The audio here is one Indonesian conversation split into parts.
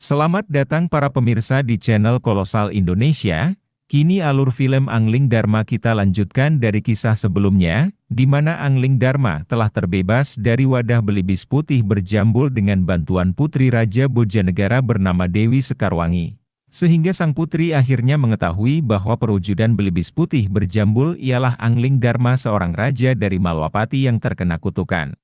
Selamat datang para pemirsa di channel Kolosal Indonesia. Kini alur film Angling Dharma kita lanjutkan dari kisah sebelumnya, di mana Angling Dharma telah terbebas dari wadah belibis putih berjambul dengan bantuan Putri Raja Bojanegara bernama Dewi Sekarwangi. Sehingga sang putri akhirnya mengetahui bahwa perwujudan belibis putih berjambul ialah Angling Dharma, seorang raja dari Malwapati yang terkena kutukan.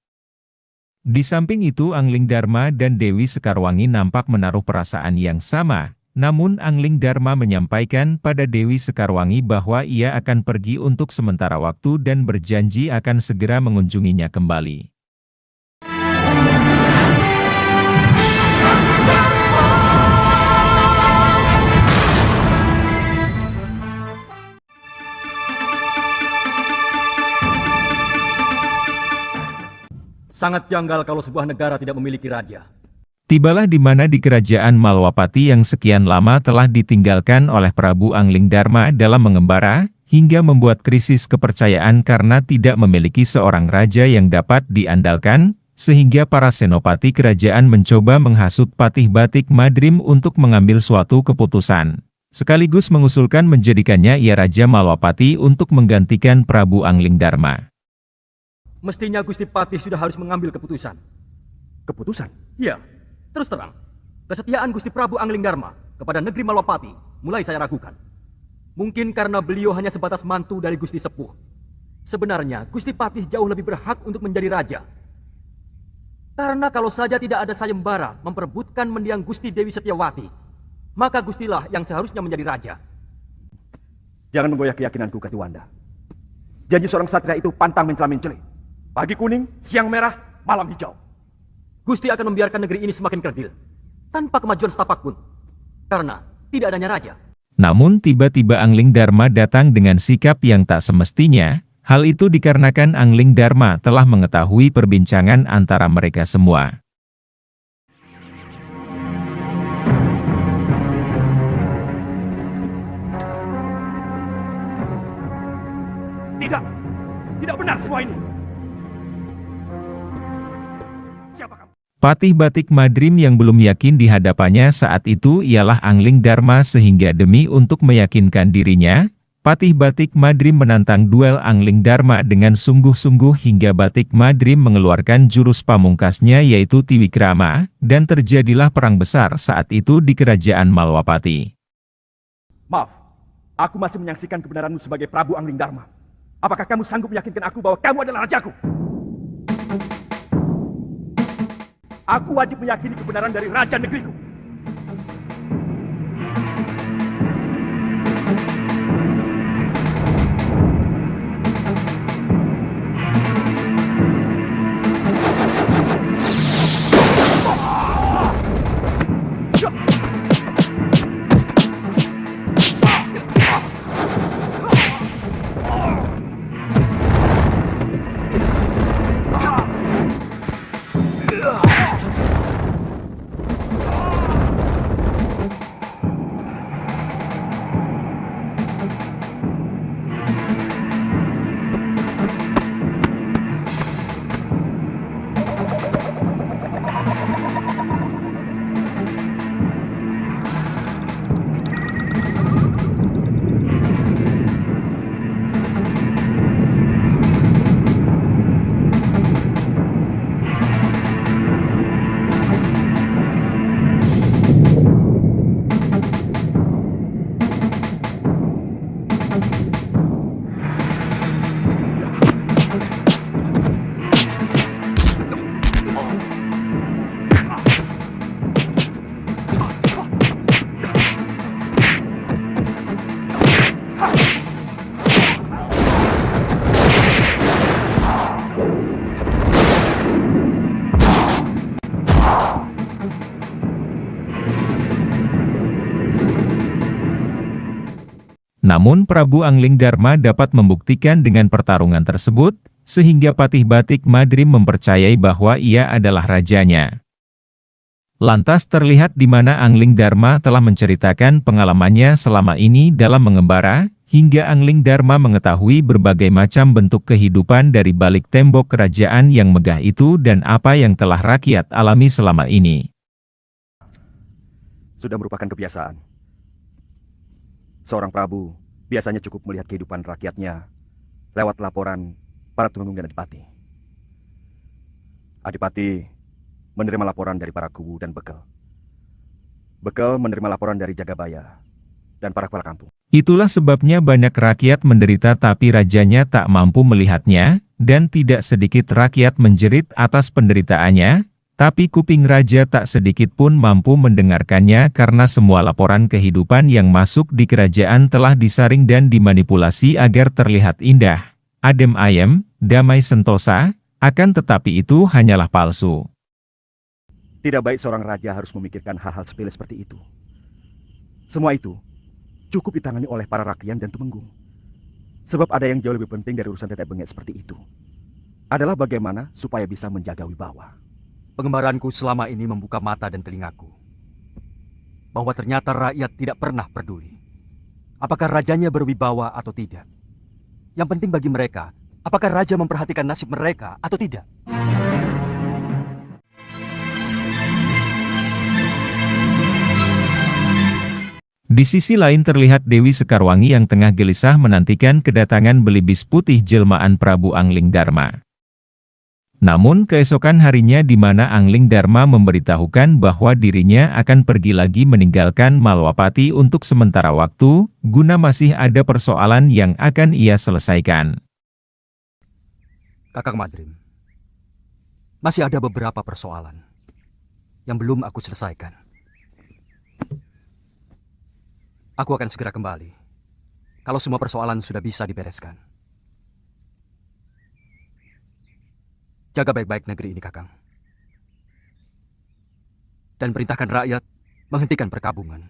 Di samping itu Angling Dharma dan Dewi Sekarwangi nampak menaruh perasaan yang sama, namun Angling Dharma menyampaikan pada Dewi Sekarwangi bahwa ia akan pergi untuk sementara waktu dan berjanji akan segera mengunjunginya kembali. Sangat janggal kalau sebuah negara tidak memiliki raja. Tibalah di mana di kerajaan Malwapati yang sekian lama telah ditinggalkan oleh Prabu Angling Dharma dalam mengembara, hingga membuat krisis kepercayaan karena tidak memiliki seorang raja yang dapat diandalkan, sehingga para senopati kerajaan mencoba menghasut Patih Batik Madrim untuk mengambil suatu keputusan, sekaligus mengusulkan menjadikannya ia Raja Malwapati untuk menggantikan Prabu Angling Dharma. Mestinya Gusti Patih sudah harus mengambil keputusan. Keputusan? Ya, terus terang, kesetiaan Gusti Prabu Angling Dharma kepada negeri Malwapati mulai saya ragukan. Mungkin karena beliau hanya sebatas mantu dari Gusti Sepuh. Sebenarnya Gusti Patih jauh lebih berhak untuk menjadi raja. Karena kalau saja tidak ada sayembara memperebutkan mendiang Gusti Dewi Setiawati, maka Gustilah yang seharusnya menjadi raja. Jangan menggoyah keyakinanku, Katiwanda. Janji seorang satria itu pantang mencela-mencela. Pagi kuning, siang merah, malam hijau. Gusti akan membiarkan negeri ini semakin kerdil, tanpa kemajuan setapak pun, karena tidak adanya raja. Namun tiba-tiba Angling Dharma datang dengan sikap yang tak semestinya. Hal itu dikarenakan Angling Dharma telah mengetahui perbincangan antara mereka semua. Tidak benar semua ini. Siapa kamu? Patih Batik Madrim yang belum yakin di hadapannya saat itu ialah Angling Dharma, sehingga demi untuk meyakinkan dirinya, Patih Batik Madrim menantang duel Angling Dharma dengan sungguh-sungguh hingga Batik Madrim mengeluarkan jurus pamungkasnya yaitu Tiwikrama, dan terjadilah perang besar saat itu di kerajaan Malwapati. Maaf, aku masih menyaksikan kebenaranmu sebagai Prabu Angling Dharma. Apakah kamu sanggup meyakinkan aku bahwa kamu adalah rajaku? Aku wajib meyakini kebenaran dari raja negeriku. Namun Prabu Angling Dharma dapat membuktikan dengan pertarungan tersebut, sehingga Patih Batik Madrim mempercayai bahwa ia adalah rajanya. Lantas terlihat di mana Angling Dharma telah menceritakan pengalamannya selama ini dalam mengembara, hingga Angling Dharma mengetahui berbagai macam bentuk kehidupan dari balik tembok kerajaan yang megah itu dan apa yang telah rakyat alami selama ini. sudah merupakan kebiasaan. Seorang prabu biasanya cukup melihat kehidupan rakyatnya lewat laporan para tumenggung dan adipati. Adipati menerima laporan dari para kubu dan bekel. Bekel menerima laporan dari Jagabaya dan para kepala kampung. Itulah sebabnya banyak rakyat menderita tapi rajanya tak mampu melihatnya, dan tidak sedikit rakyat menjerit atas penderitaannya, tapi kuping raja tak sedikit pun mampu mendengarkannya karena semua laporan kehidupan yang masuk di kerajaan telah disaring dan dimanipulasi agar terlihat indah, adem ayem, damai sentosa, akan tetapi itu hanyalah palsu. Tidak baik seorang raja harus memikirkan hal-hal sepele seperti itu. Semua itu cukup ditangani oleh para rakyat dan tumenggung. Sebab ada yang jauh lebih penting dari urusan tetek bengek seperti itu. Adalah bagaimana supaya bisa menjaga wibawa. Pengembaranku selama ini membuka mata dan telingaku. Bahwa ternyata rakyat tidak pernah peduli. Apakah rajanya berwibawa atau tidak. Yang penting bagi mereka, apakah raja memperhatikan nasib mereka atau tidak. Di sisi lain terlihat Dewi Sekarwangi yang tengah gelisah menantikan kedatangan belibis putih jelmaan Prabu Angling Darma. Namun keesokan harinya di mana Angling Darma memberitahukan bahwa dirinya akan pergi lagi meninggalkan Malwapati untuk sementara waktu, guna masih ada persoalan yang akan ia selesaikan. Kakang Madrim, masih ada beberapa persoalan yang belum aku selesaikan. Aku akan segera kembali kalau semua persoalan sudah bisa dibereskan. Jaga baik-baik negeri ini, Kakang. Dan perintahkan rakyat menghentikan perkabungan.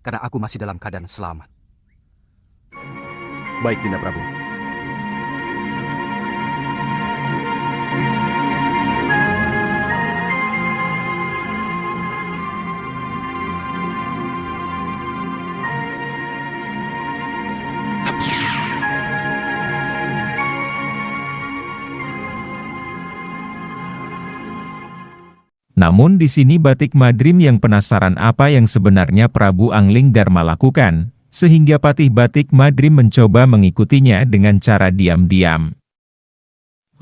Karena aku masih dalam keadaan selamat. Baik, Dinda Prabu. Namun di sini Batik Madrim yang penasaran apa yang sebenarnya Prabu Angling Darma lakukan, sehingga Patih Batik Madrim mencoba mengikutinya dengan cara diam-diam.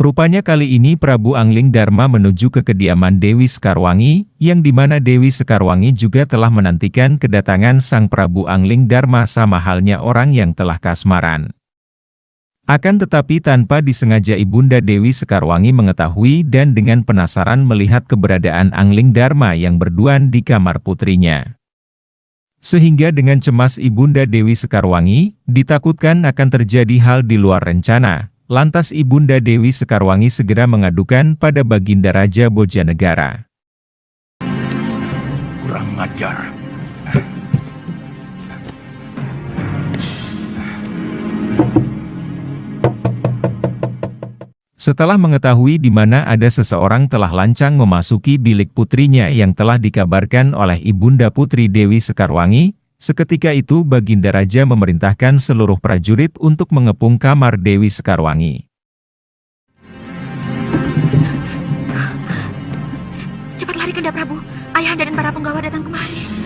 Rupanya kali ini Prabu Angling Darma menuju ke kediaman Dewi Sekarwangi, yang dimana Dewi Sekarwangi juga telah menantikan kedatangan sang Prabu Angling Darma sama halnya orang yang telah kasmaran. Akan tetapi tanpa disengaja Ibunda Dewi Sekarwangi mengetahui dan dengan penasaran melihat keberadaan Angling Darma yang berduaan di kamar putrinya. Sehingga dengan cemas Ibunda Dewi Sekarwangi, ditakutkan akan terjadi hal di luar rencana, lantas Ibunda Dewi Sekarwangi segera mengadukan pada Baginda Raja Bojanegara. Kurang ajar. Setelah mengetahui di mana ada seseorang telah lancang memasuki bilik putrinya yang telah dikabarkan oleh Ibunda Putri Dewi Sekarwangi, seketika itu Baginda Raja memerintahkan seluruh prajurit untuk mengepung kamar Dewi Sekarwangi. Cepat lari, Kanda Prabu. Ayahanda dan para penggawa datang kemari.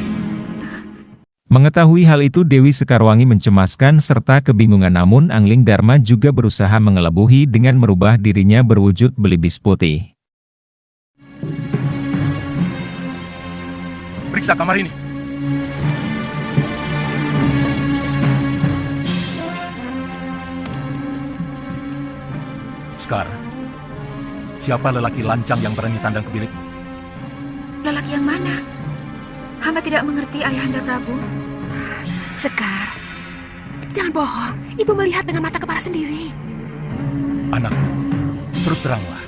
Mengetahui hal itu Dewi Sekarwangi mencemaskan serta kebingungan, namun Angling Darma juga berusaha mengelebuhi dengan merubah dirinya berwujud belibis putih. Periksa kamar ini. Sekar, siapa lelaki lancang yang berani tandang ke bilikmu? Lelaki yang mana? Hamba tidak mengerti, Ayahanda Prabu. Sekar, jangan bohong. Ibu melihat dengan mata kepala sendiri. Anakku, terus teranglah.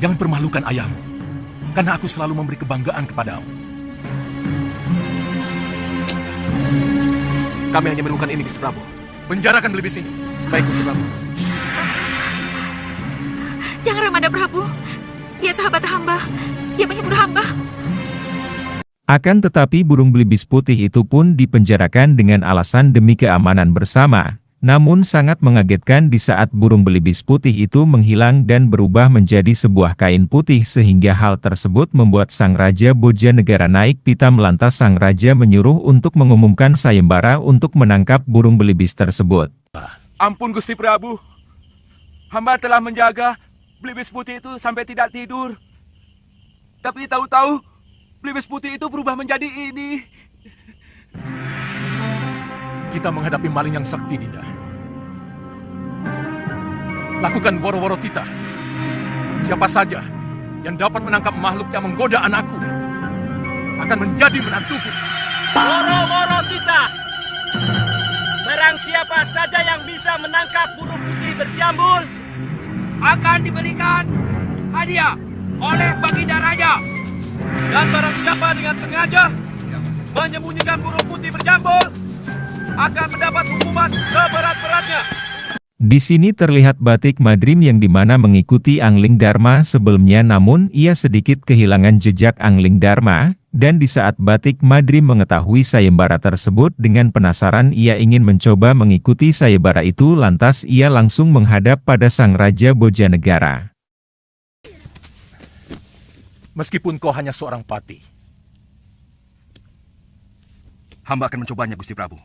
Jangan permalukan ayahmu, karena aku selalu memberi kebanggaan kepadamu. Kami hanya menemukan ini, Gusti Prabu. Penjarakan belibis ini. Baik, Gusti Prabu. Jangan, Ramanda Prabu. Dia sahabat hamba. Dia menyebur hamba. Akan tetapi burung belibis putih itu pun dipenjarakan dengan alasan demi keamanan bersama, Namun sangat mengagetkan di saat burung belibis putih itu menghilang dan berubah menjadi sebuah kain putih sehingga hal tersebut membuat Sang Raja Bojanegara naik pitam. Lantas Sang Raja menyuruh untuk mengumumkan sayembara untuk menangkap burung belibis tersebut. Ampun Gusti Prabu. Hamba telah menjaga belibis putih itu sampai tidak tidur. Tapi tahu-tahu belibis putih itu berubah menjadi ini. Kita menghadapi maling yang sakti, Dinda. Lakukan woro-woro tita. Siapa saja yang dapat menangkap makhluk yang menggoda anakku akan menjadi menantuku. Woro-woro tita. Barang siapa saja yang bisa menangkap burung putih berjambul akan diberikan hadiah oleh Baginda Raja. Dan barang siapa dengan sengaja menyembunyikan burung putih berjambul akan mendapat hukuman seberat-beratnya. Di sini terlihat batik Madrim yang dimana mengikuti Angling Dharma sebelumnya, namun ia sedikit kehilangan jejak Angling Dharma, dan di saat batik Madrim mengetahui sayembara tersebut dengan penasaran ia ingin mencoba mengikuti sayembara itu, lantas ia langsung menghadap pada Sang Raja Bojanegara. Meskipun kau hanya seorang patih, Hamba akan mencobanya, Gusti Prabu.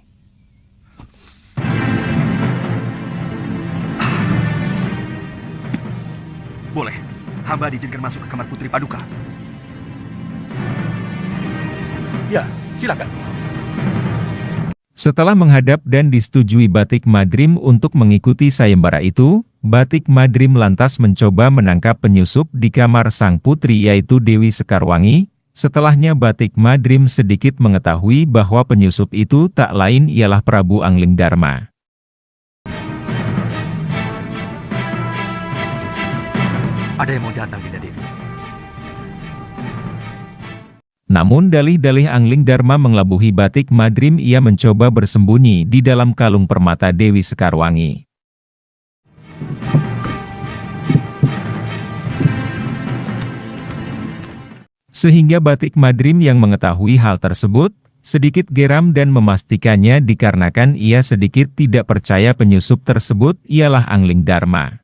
Boleh, hamba diizinkan masuk ke kamar Putri Paduka. ya, silakan. Setelah menghadap dan disetujui batik Madrim untuk mengikuti sayembara itu, batik Madrim lantas mencoba menangkap penyusup di kamar sang putri yaitu Dewi Sekarwangi. Setelahnya batik Madrim sedikit mengetahui bahwa penyusup itu tak lain ialah Prabu Angling Dharma. Ada yang mau datang, Dinda Dewi. Namun dalih-dalih Angling Dharma mengelabuhi batik Madrim, ia mencoba bersembunyi di dalam kalung permata Dewi Sekarwangi. Sehingga batik Madrim yang mengetahui hal tersebut, sedikit geram dan memastikannya dikarenakan ia sedikit tidak percaya penyusup tersebut ialah Angling Dharma.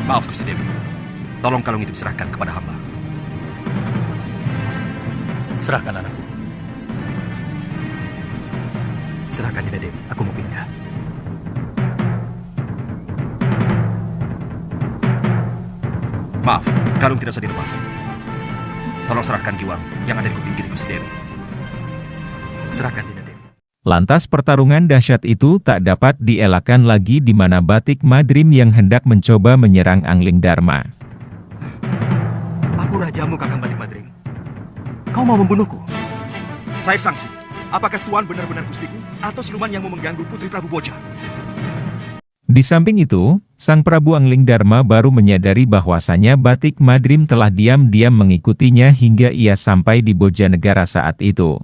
Maaf, Gusti Dewi. Tolong kalung itu diserahkan kepada hamba. Serahkan anakku. Serahkan, Dinda Dewi. Aku mau pindah. Maaf, kalung tidak usah dilepas. Tolong serahkan giwang yang ada di kuping kiri Gusti Dewi. Serahkan, Dinda Dewi. Lantas pertarungan dahsyat itu tak dapat dielakkan lagi di mana batik Madrim yang hendak mencoba menyerang Angling Dharma. Aku rajamu, Kakang Batik Madrim. Kau mau membunuhku? Saya sanksi. Apakah Tuan benar-benar gustiku atau siluman yang mau mengganggu Putri Prabu Boja? Di samping itu, Sang Prabu Angling Dharma baru menyadari bahwasanya batik Madrim telah diam-diam mengikutinya hingga ia sampai di Bojanegara saat itu.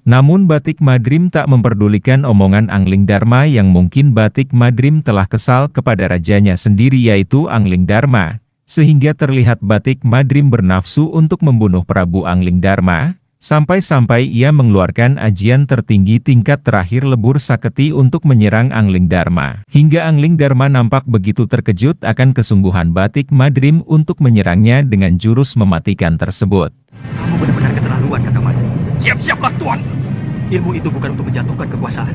Namun batik Madrim tak memperdulikan omongan Angling Dharma yang mungkin batik Madrim telah kesal kepada rajanya sendiri yaitu Angling Dharma, sehingga terlihat batik Madrim bernafsu untuk membunuh Prabu Angling Dharma, sampai-sampai ia mengeluarkan ajian tertinggi tingkat terakhir lebur saketi untuk menyerang Angling Dharma. Hingga Angling Dharma nampak begitu terkejut akan kesungguhan batik Madrim untuk menyerangnya dengan jurus mematikan tersebut. Kamu benar-benar keterlaluan, Kakang Madrim. Siap-siaplah, Tuan! Ilmu itu bukan untuk menjatuhkan kekuasaan.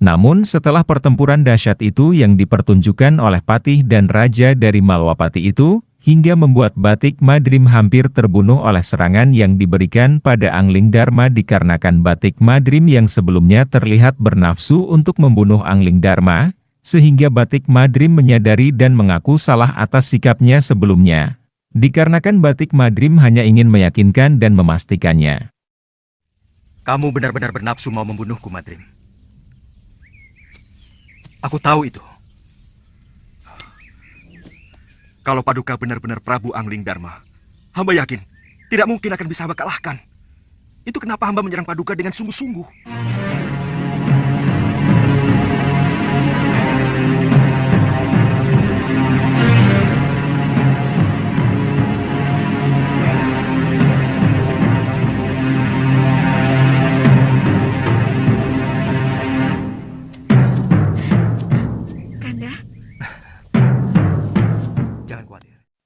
Namun setelah pertempuran dahsyat itu yang dipertunjukkan oleh Patih dan Raja dari Malwapati itu, hingga membuat Batik Madrim hampir terbunuh oleh serangan yang diberikan pada Angling Darma dikarenakan Batik Madrim yang sebelumnya terlihat bernafsu untuk membunuh Angling Darma, sehingga Batik Madrim menyadari dan mengaku salah atas sikapnya sebelumnya. Dikarenakan Batik Madrim hanya ingin meyakinkan dan memastikannya. Kamu benar-benar bernafsu mau membunuhku, Madrim. Aku tahu itu. Kalau Paduka benar-benar Prabu Angling Darma, hamba yakin tidak mungkin akan bisa hamba kalahkan. Itu kenapa hamba menyerang Paduka dengan sungguh-sungguh.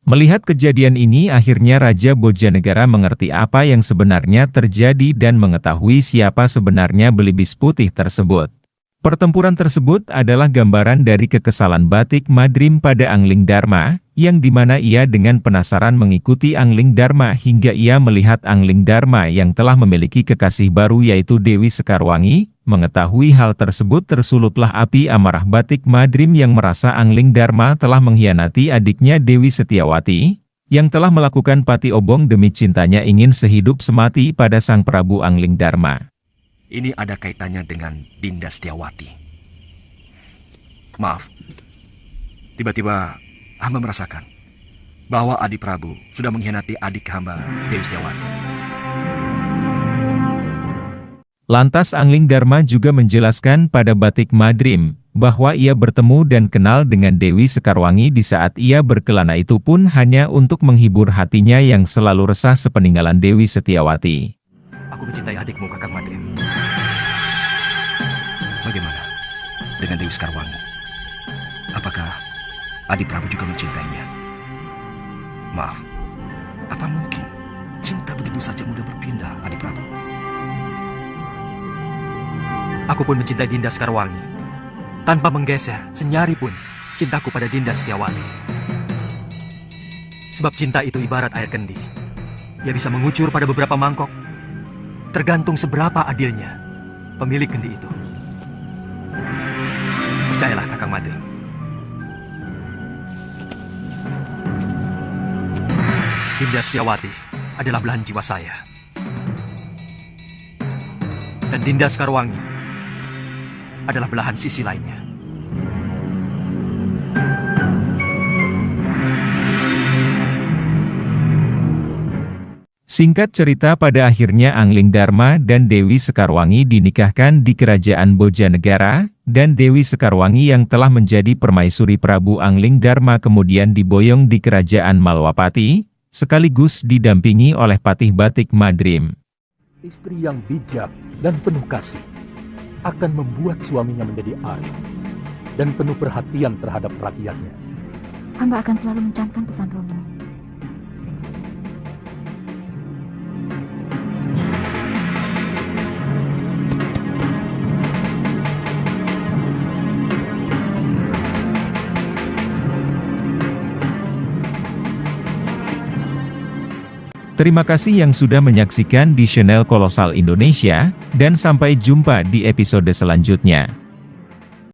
Melihat kejadian ini akhirnya Raja Bojanegara mengerti apa yang sebenarnya terjadi dan mengetahui siapa sebenarnya Belibis Putih tersebut. Pertempuran tersebut adalah gambaran dari kekesalan Batik Madrim pada Angling Darma, yang dimana ia dengan penasaran mengikuti Angling Darma hingga ia melihat Angling Darma yang telah memiliki kekasih baru yaitu Dewi Sekarwangi. Mengetahui hal tersebut tersulutlah api amarah Batik Madrim yang merasa Angling Darma telah mengkhianati adiknya Dewi Setiawati, yang telah melakukan pati obong demi cintanya ingin sehidup semati pada Sang Prabu Angling Darma. Ini ada kaitannya dengan Dinda Setiawati. Maaf, tiba-tiba hamba merasakan bahwa Adi Prabu sudah mengkhianati adik hamba Dewi Setiawati. Lantas Angling Darma juga menjelaskan pada Batik Madrim, bahwa ia bertemu dan kenal dengan Dewi Sekarwangi di saat ia berkelana itu pun hanya untuk menghibur hatinya yang selalu resah sepeninggalan Dewi Setiawati. Aku mencintai adikmu, Kakang Madrim. Bagaimana dengan Dewi Sekarwangi? Apakah Adi Prabu juga mencintainya? Maaf, apa mungkin cinta begitu saja mudah berpindah, Adi Prabu? Aku pun mencintai Dinda Sekarwangi, tanpa menggeser senyari pun cintaku pada Dinda Setiawati. Sebab cinta itu ibarat air kendi. Ia bisa mengucur pada beberapa mangkok, tergantung seberapa adilnya pemilik kendi itu. Percayalah, Kakang Madrim. Dinda Setiawati adalah belahan jiwa saya. Dan Dinda Sekarwangi adalah belahan sisi lainnya. Singkat cerita, pada akhirnya Angling Darma dan Dewi Sekarwangi dinikahkan di Kerajaan Bojanegara, dan Dewi Sekarwangi yang telah menjadi permaisuri Prabu Angling Darma kemudian diboyong di Kerajaan Malwapati, sekaligus didampingi oleh Patih Batik Madrim. Istri yang bijak dan penuh kasih akan membuat suaminya menjadi arif dan penuh perhatian terhadap rakyatnya. Hamba akan selalu mencamkan pesan Romo. Terima kasih yang sudah menyaksikan di channel Kolosal Indonesia, dan sampai jumpa di episode selanjutnya.